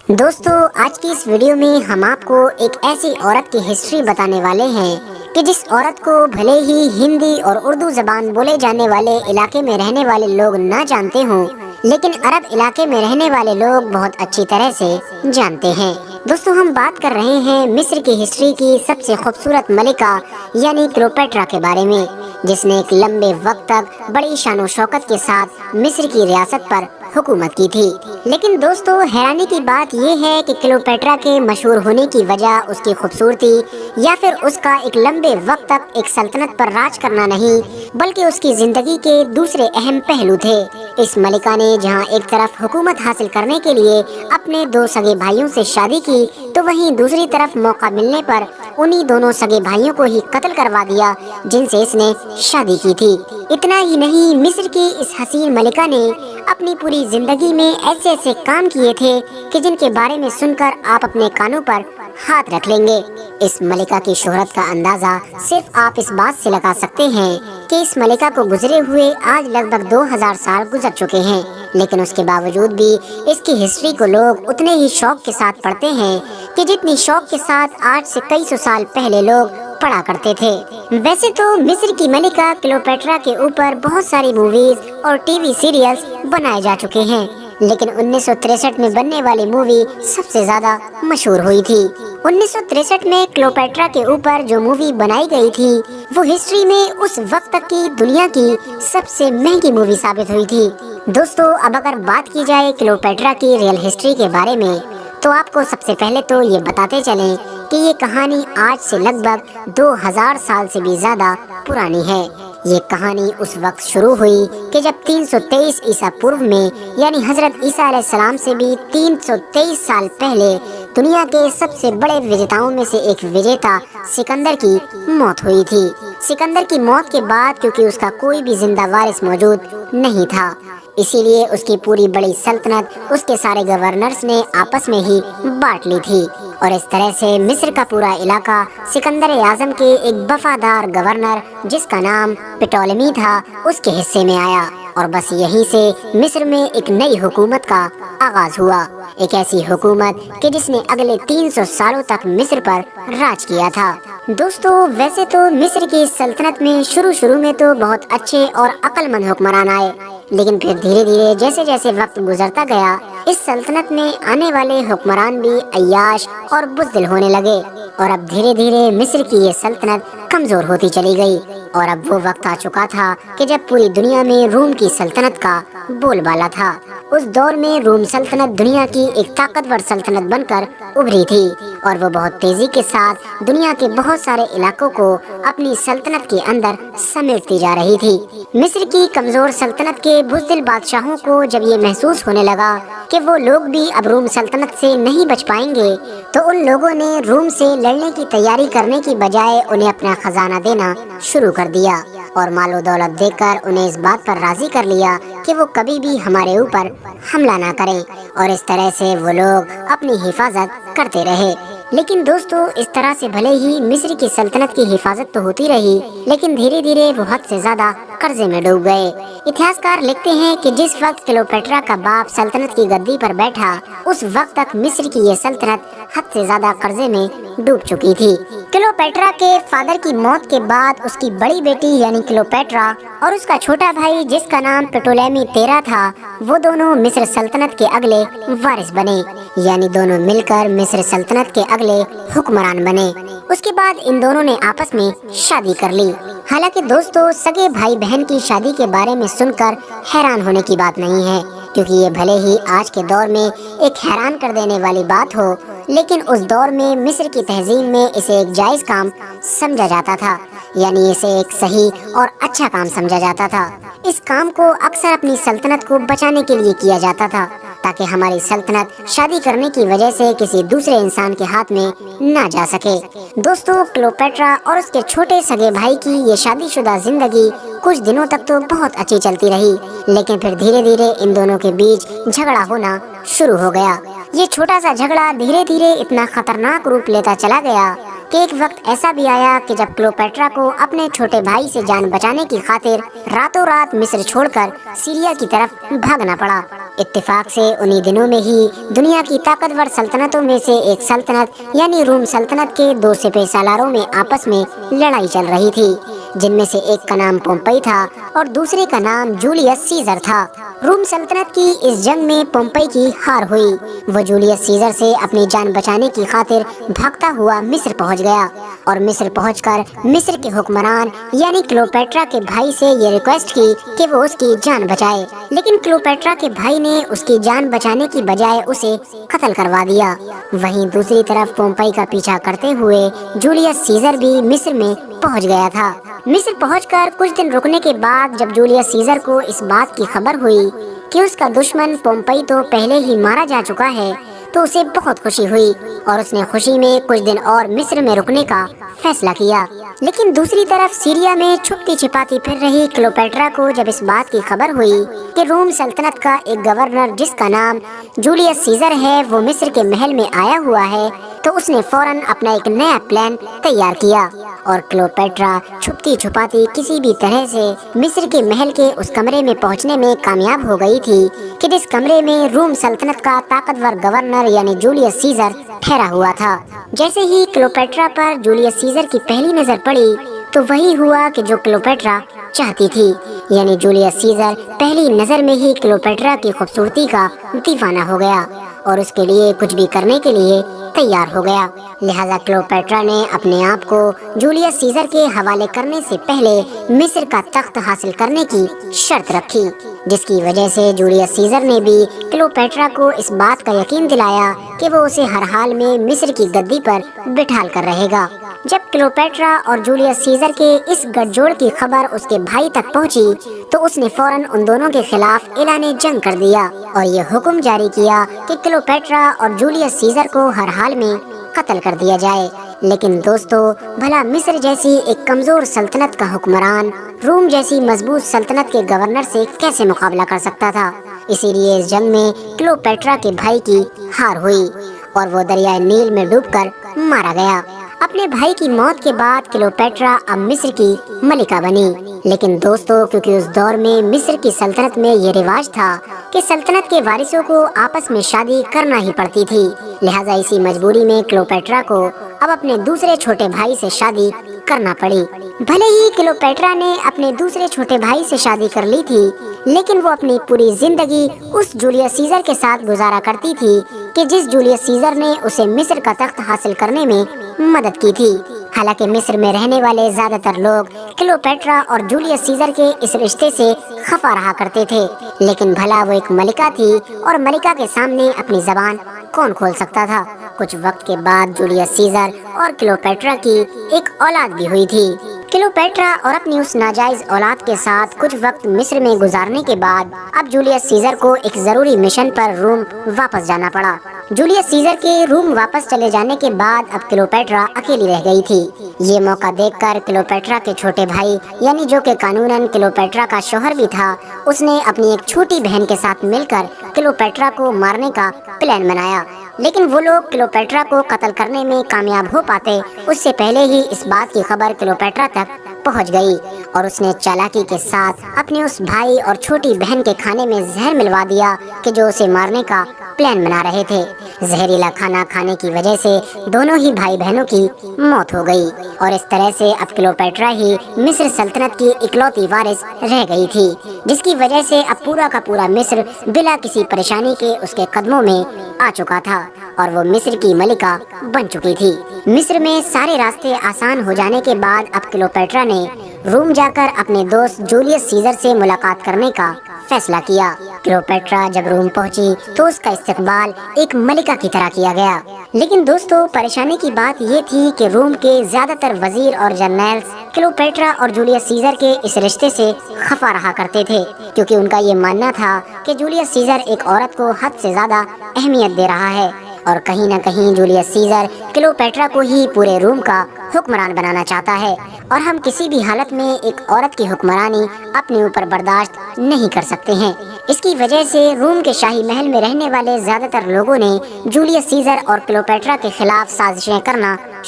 دوستو آج کی اس ویڈیو میں ہم آپ کو ایک ایسی عورت کی ہسٹری بتانے والے ہیں کہ جس عورت کو بھلے ہی ہندی اور اردو زبان بولے جانے والے علاقے میں رہنے والے لوگ نہ جانتے ہوں، لیکن عرب علاقے میں رہنے والے لوگ بہت اچھی طرح سے جانتے ہیں۔ دوستو ہم بات کر رہے ہیں مصر کی ہسٹری کی سب سے خوبصورت ملکہ یعنی کلیوپیٹرا کے بارے میں، جس نے ایک لمبے وقت تک بڑی شان و شوکت کے ساتھ مصر کی ریاست پر حکومت کی تھی۔ لیکن دوستو حیرانی کی بات یہ ہے کہ کلیوپیٹرا کے مشہور ہونے کی وجہ اس کی خوبصورتی یا پھر اس کا ایک لمبے وقت تک ایک سلطنت پر راج کرنا نہیں، بلکہ اس کی زندگی کے دوسرے اہم پہلو تھے۔ اس ملکہ نے جہاں ایک طرف حکومت حاصل کرنے کے لیے اپنے دو سگے بھائیوں سے شادی کی، تو وہیں دوسری طرف موقع ملنے پر انہی دونوں سگے بھائیوں کو ہی قتل کروا دیا جن سے اس نے شادی کی تھی۔ اتنا ہی نہیں، مصر کی اس حسین ملکہ نے اپنی پوری زندگی میں ایسے ایسے کام کیے تھے کہ جن کے بارے میں سن کر آپ اپنے کانوں پر ہاتھ رکھ لیں گے۔ اس ملکہ کی شہرت کا اندازہ صرف آپ اس بات سے لگا سکتے ہیں کہ اس ملکہ کو گزرے ہوئے آج لگ بھگ 2000 سال گزر چکے ہیں، لیکن اس کے باوجود بھی اس کی ہسٹری کو لوگ اتنے ہی شوق کے ساتھ پڑھتے ہیں کہ جتنی شوق کے ساتھ آج سے کئی سو سال پہلے لوگ پڑھا کرتے تھے۔ ویسے تو مصر کی ملکہ کلیوپیٹرا کے اوپر بہت ساری موویز اور ٹی وی سیریلز بنائے جا چکے ہیں، لیکن 1963 میں بننے والی مووی سب سے زیادہ مشہور ہوئی تھی۔ 1963 میں کلیوپیٹرا کے اوپر جو مووی بنائی گئی تھی وہ ہسٹری میں اس وقت تک کی دنیا کی سب سے مہنگی مووی ثابت ہوئی تھی۔ دوستو اب اگر بات کی جائے کلیوپیٹرا کی ریئل ہسٹری کے بارے میں، تو آپ کو سب سے پہلے تو یہ بتاتے چلیں کہ یہ کہانی آج سے لگ بھگ 2000 سال سے بھی زیادہ پرانی ہے۔ یہ کہانی اس وقت شروع ہوئی کہ جب 323 عیسیٰ پورو میں یعنی حضرت عیسیٰ علیہ السلام سے بھی 323 سال پہلے دنیا کے سب سے بڑے وجیتاؤں میں سے ایک وجیتا سکندر کی موت ہوئی تھی۔ سکندر کی موت کے بعد کیونکہ اس کا کوئی بھی زندہ وارث موجود نہیں تھا، اسی لیے اس کی پوری بڑی سلطنت اس کے سارے گورنرز نے آپس میں ہی بانٹ لی تھی، اور اس طرح سے مصر کا پورا علاقہ سکندر اعظم کے ایک وفادار گورنر جس کا نام پٹولمی تھا اس کے حصے میں آیا، اور بس یہیں سے مصر میں ایک نئی حکومت کا آغاز ہوا، ایک ایسی حکومت کہ جس نے اگلے 300 سالوں تک مصر پر راج کیا تھا۔ دوستو ویسے تو مصر کی سلطنت میں شروع میں تو بہت اچھے اور عقل مند حکمران آئے، لیکن پھر دھیرے دھیرے جیسے جیسے وقت گزرتا گیا اس سلطنت میں آنے والے حکمران بھی عیاش اور بزدل ہونے لگے، اور اب دھیرے دھیرے مصر کی یہ سلطنت کمزور ہوتی چلی گئی، اور اب وہ وقت آ چکا تھا کہ جب پوری دنیا میں روم کی سلطنت کا بول بالا تھا۔ اس دور میں روم سلطنت دنیا کی ایک طاقتور سلطنت بن کر ابھری تھی، اور وہ بہت تیزی کے ساتھ دنیا کے بہت سارے علاقوں کو اپنی سلطنت کے اندر سمیٹتی جا رہی تھی۔ مصر کی کمزور سلطنت کے بزدل بادشاہوں کو جب یہ محسوس ہونے لگا کہ وہ لوگ بھی اب روم سلطنت سے نہیں بچ پائیں گے، تو ان لوگوں نے روم سے لڑنے کی تیاری کرنے کی بجائے انہیں اپنا خزانہ دینا شروع کر دیا، اور مال و دولت دے کر انہیں اس بات پر راضی کر لیا کہ وہ کبھی بھی ہمارے اوپر حملہ نہ کریں، اور اس طرح سے وہ لوگ اپنی حفاظت کرتے رہے۔ لیکن دوستو اس طرح سے بھلے ہی مصر کی سلطنت کی حفاظت تو ہوتی رہی، لیکن دھیرے دھیرے وہ حد سے زیادہ قرضے میں ڈوب گئے۔ اتہاسکار لکھتے ہیں کہ جس وقت کلیوپیٹرا کا باپ سلطنت کی گدی پر بیٹھا اس وقت تک مصر کی یہ سلطنت حد سے زیادہ قرضے میں ڈوب چکی تھی۔ کلیوپیٹرا کے فادر کی موت کے بعد اس کی بڑی بیٹی یعنی کلیوپیٹرا اور اس کا چھوٹا بھائی جس کا نام پٹولمی تیرا تھا، وہ دونوں مصر سلطنت کے اگلے وارث بنے، یعنی دونوں مل کر مصر سلطنت کے اگلے حکمران بنے۔ اس کے بعد ان دونوں نے آپس میں شادی کر لی۔ حالانکہ دوستو سگے بھائی بہن کی شادی کے بارے میں سن کر حیران ہونے کی بات نہیں ہے، کیونکہ یہ بھلے ہی آج کے دور میں ایک حیران کر دینے والی بات ہو، لیکن اس دور میں مصر کی تہذیب میں اسے ایک جائز کام سمجھا جاتا تھا، یعنی اسے ایک صحیح اور اچھا کام سمجھا جاتا تھا۔ اس کام کو اکثر اپنی سلطنت کو بچانے کے لیے کیا جاتا تھا، تاکہ ہماری سلطنت شادی کرنے کی وجہ سے کسی دوسرے انسان کے ہاتھ میں نہ جا سکے۔ دوستو کلیوپیٹرا اور اس کے چھوٹے سگے بھائی کی یہ شادی شدہ زندگی کچھ دنوں تک تو بہت اچھی چلتی رہی، لیکن پھر دھیرے دھیرے ان دونوں کے بیچ جھگڑا ہونا شروع ہو گیا۔ یہ چھوٹا سا جھگڑا دھیرے دھیرے اتنا خطرناک روپ لیتا چلا گیا کہ ایک وقت ایسا بھی آیا کہ جب کلیوپیٹرا کو اپنے چھوٹے بھائی سے جان بچانے کی خاطر راتوں رات مصر چھوڑ کر سیریا کی طرف بھاگنا پڑا، اتفاق سے انہی دنوں میں ہی دنیا کی طاقتور سلطنتوں میں سے ایک سلطنت یعنی روم سلطنت کے دو سپہ سالاروں میں آپس میں لڑائی چل رہی تھی، جن میں سے ایک کا نام پومپئی تھا اور دوسرے کا نام جولیس سیزر تھا۔ روم سلطنت کی اس جنگ میں پومپئی کی ہار ہوئی۔ وہ جولیس سیزر سے اپنی جان بچانے کی خاطر بھاگتا ہوا مصر پہنچ گیا اور مصر پہنچ کر مصر کے حکمران یعنی کلیوپیٹرا کے بھائی سے یہ ریکویسٹ کی کہ وہ اس کی جان بچائے، لیکن کلیوپیٹرا کے بھائی نے اس کی جان بچانے کی بجائے اسے قتل کروا دیا۔ وہیں دوسری طرف پومپئی کا پیچھا کرتے ہوئے جولیس سیزر بھی مصر میں پہنچ گیا تھا۔ مصر پہنچ کر کچھ دن رکنے کے بعد جب جولیس سیزر کو اس بات کی خبر ہوئی کہ اس کا دشمن پومپئی تو پہلے ہی مارا جا چکا ہے تو اسے بہت خوشی ہوئی اور اس نے خوشی میں کچھ دن اور مصر میں رکنے کا فیصلہ کیا۔ لیکن دوسری طرف سیریا میں چھپتی چھپاتی پھر رہی کلیوپیٹرا کو جب اس بات کی خبر ہوئی کہ روم سلطنت کا ایک گورنر جس کا نام جولیس سیزر ہے وہ مصر کے محل میں آیا ہوا ہے، تو اس نے فوراً اپنا ایک نیا پلان تیار کیا اور کلیوپیٹرا چھپتی چھپاتی کسی بھی طرح سے مصر کے محل کے اس کمرے میں پہنچنے میں کامیاب ہو گئی تھی کہ جس کمرے میں روم سلطنت کا طاقتور گورنر یعنی جولیس سیزر ٹھہرا ہوا تھا۔ جیسے ہی کلیوپیٹرا پر جولیس سیزر کی پہلی نظر پڑی تو وہی ہوا کہ جو کلیوپیٹرا چاہتی تھی، یعنی جولیس سیزر پہلی نظر میں ہی کلیوپیٹرا کی خوبصورتی کا دیوانہ ہو گیا اور اس کے لیے کچھ بھی کرنے کے لیے تیار ہو گیا۔ لہذا کلیوپیٹرا نے اپنے آپ کو جولیس سیزر کے حوالے کرنے سے پہلے مصر کا تخت حاصل کرنے کی شرط رکھی، جس کی وجہ سے جولیس سیزر نے بھی کلیوپیٹرا کو اس بات کا یقین دلایا کہ وہ اسے ہر حال میں مصر کی گدی پر بٹھال کر رہے گا۔ جب کلیوپیٹرا اور جولیس سیزر کے اس گٹھ جوڑ کی خبر اس کے بھائی تک پہنچی تو اس نے فوراً ان دونوں کے خلاف اعلان جنگ کر دیا اور یہ حکم جاری کیا کہ کلیوپیٹرا اور جولیس سیزر کو ہر حال میں قتل کر دیا جائے۔ لیکن دوستو، بھلا مصر جیسی ایک کمزور سلطنت کا حکمران روم جیسی مضبوط سلطنت کے گورنر سے کیسے مقابلہ کر سکتا تھا؟ اسی لیے اس جنگ میں کلیوپیٹرا کے بھائی کی ہار ہوئی اور وہ دریائے نیل میں ڈوب کر مارا گیا۔ اپنے بھائی کی موت کے بعد کلیوپیٹرا اب مصر کی ملکہ بنی۔ لیکن دوستو، کیونکہ اس دور میں مصر کی سلطنت میں یہ رواج تھا کہ سلطنت کے وارثوں کو آپس میں شادی کرنا ہی پڑتی تھی، لہٰذا اسی مجبوری میں کلیوپیٹرا کو اب اپنے دوسرے چھوٹے بھائی سے شادی کرنا پڑی۔ بھلے ہی کلیوپیٹرا نے اپنے دوسرے چھوٹے بھائی سے شادی کر لی تھی، لیکن وہ اپنی پوری زندگی اس جولیس سیزر کے ساتھ گزارا کرتی تھی کہ جس جولیس سیزر نے اسے مصر کا تخت حاصل کرنے میں مدد کی تھی۔ حالانکہ مصر میں رہنے والے زیادہ تر لوگ کلیوپیٹرا اور جولیس سیزر کے اس رشتے سے خفا رہا کرتے تھے، لیکن بھلا وہ ایک ملکہ تھی اور ملکہ کے سامنے اپنی زبان کون کھول سکتا تھا؟ کچھ وقت کے بعد جولیس سیزر اور کلیوپیٹرا کی ایک اولاد بھی ہوئی تھی۔ کلیوپیٹرا اور اپنی اس ناجائز اولاد کے ساتھ کچھ وقت مصر میں گزارنے کے بعد اب جولیس سیزر کو ایک ضروری مشن پر روم واپس جانا پڑا۔ جولیس سیزر کے روم واپس چلے جانے کے بعد اب کلیوپیٹرا اکیلی رہ گئی تھی۔ یہ موقع دیکھ کر کلیوپیٹرا کے چھوٹے بھائی یعنی جو کہ قانوناً کلیوپیٹرا کا شوہر بھی تھا، اس نے اپنی ایک چھوٹی بہن کے ساتھ مل کر کلیوپیٹرا کو مارنے کا پلان بنایا، لیکن وہ لوگ کلیوپیٹرا کو قتل کرنے میں کامیاب ہو پاتے اس سے پہلے ہی اس بات کی خبر کلیوپیٹرا تک پہنچ گئی اور اس نے چالاکی کے ساتھ اپنے اس بھائی اور چھوٹی بہن کے کھانے میں زہر ملوا دیا کہ جو اسے مارنے کا پلان بنا رہے تھے۔ زہریلا کھانا کھانے کی وجہ سے دونوں ہی بھائی بہنوں کی موت ہو گئی اور اس طرح سے اب کلیوپیٹرا ہی مصر سلطنت کی اکلوتی وارث رہ گئی تھی، جس کی وجہ سے اب پورا کا پورا مصر بلا کسی پریشانی کے اس کے قدموں میں آ چکا تھا اور وہ مصر کی ملکہ بن چکی تھی۔ مصر میں سارے راستے آسان ہو جانے کے بعد اب کلیوپیٹرا نے روم جا کر اپنے دوست جولیس سیزر سے ملاقات کرنے کا فیصلہ کیا۔ کلیوپیٹرا جب روم پہنچی تو اس کا استقبال ایک ملکہ کی طرح کیا گیا، لیکن دوستو پریشانی کی بات یہ تھی کہ روم کے زیادہ تر وزیر اور جرنیلز کلیوپیٹرا اور جولیس سیزر کے اس رشتے سے خفا رہا کرتے تھے، کیونکہ ان کا یہ ماننا تھا کہ جولیس سیزر ایک عورت کو حد سے زیادہ اہمیت دے رہا ہے اور کہیں نہ کہیں جولیس سیزر کلیوپیٹرا کو ہی پورے روم کا حکمران بنانا چاہتا ہے اور ہم کسی بھی حالت میں ایک عورت کی حکمرانی اپنے اوپر برداشت نہیں کر سکتے ہیں۔ اس کی وجہ سے روم کے شاہی محل میں رہنے والے زیادہ تر لوگوں نے جولیس سیزر اور کلیوپیٹرا کے خلاف سازشیں کرنا